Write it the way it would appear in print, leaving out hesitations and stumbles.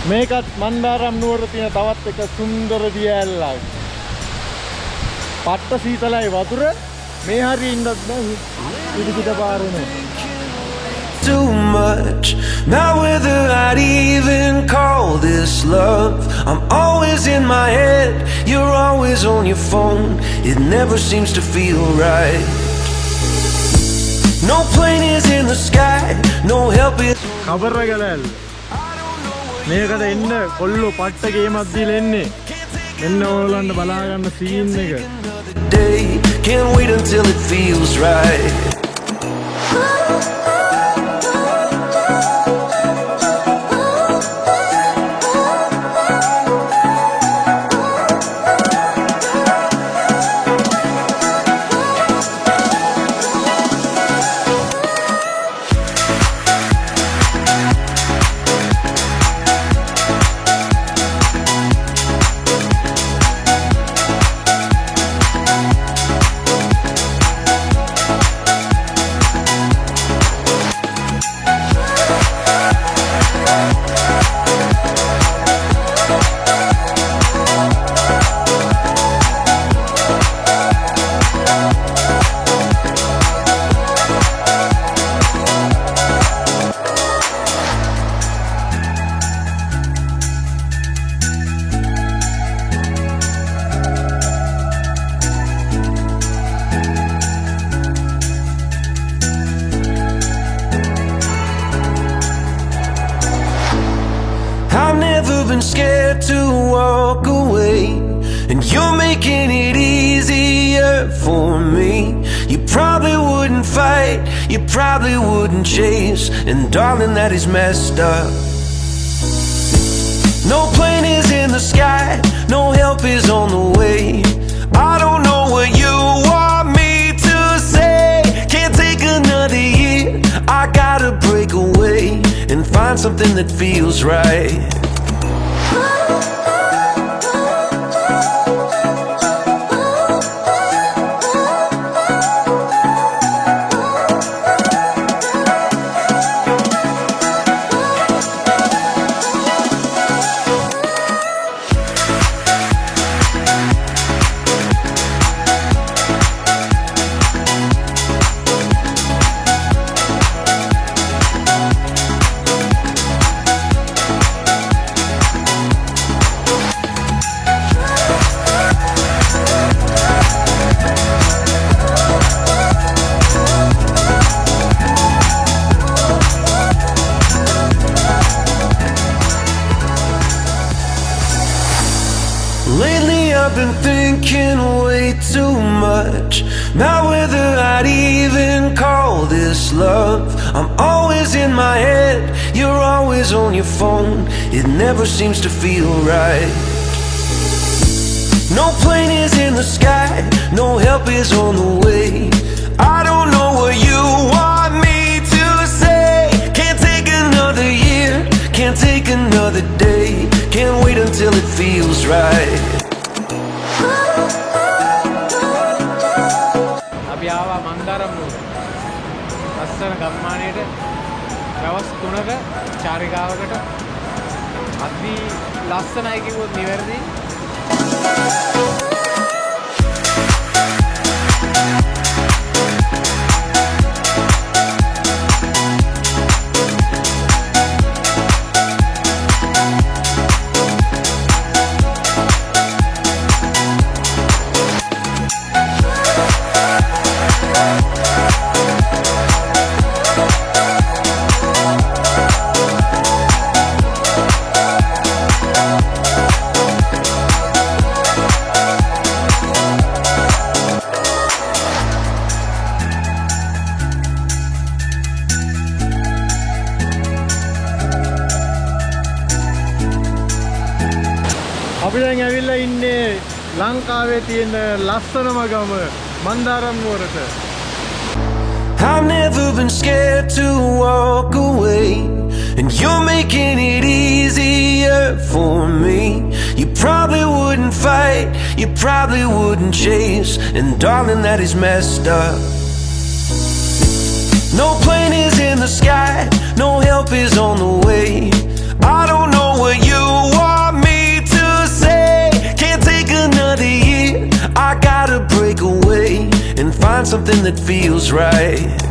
මේකත් මන්දාරම් නුවර තියෙන තවත් එක සුන්දර දිය ඇල්ලක්. පට්ට සීතලයි වතුර. මේ හරිය ඉන්නත් බෑ පිට පාරුනේ. Too much. Now whether I'd even call this love, I'm always in my head. You're always on your phone. It never seems to feel right. No plane is in the sky. No help is. කබරගලල්. මේකට එන්න කොල්ලෝ පට්ට ගේමක් දීලා එන්නේ. මෙන්න ඕගොල්ලන්ට බලා ගන්න සීන් එක. Can't wait until it feels right. Been scared to walk away, and you're making it easier for me. You probably wouldn't fight, you probably wouldn't chase, and darling, that is messed up. No plane is in the sky, no help is on the way. I don't know what you want me to say. Can't take another year, I gotta break away and find something that feels right. Lately I've been thinking way too much. Now whether I'd even call this love, I'm always in my head. You're always on your phone. It never seems to feel right. No plane is in the sky, no help is on the way. I don't know what you want me to say. Can't take another year, can't take another day. Can't wait until it feels right. අපි ආවා මන්දාරම් නුවර. ලස්සන ගම්මානයේට දවස් 3ක චාරිකාවකට අති ලස්සනයි කිව්වොත් නිවැරදි. අපි දැන් ඇවිල්ලා ඉන්නේ ලංකාවේ තියෙන ලස්සනම ගම මන්දාරම් නුවරට. I've never been scared to walk away, and you're making it easier for me. You probably wouldn't fight, you probably wouldn't chase, and darling, that is messed up. No plane is in the sky, no help is on the way. I don't know what you want me to say. Can't take another year. I gotta break away and find something that feels right.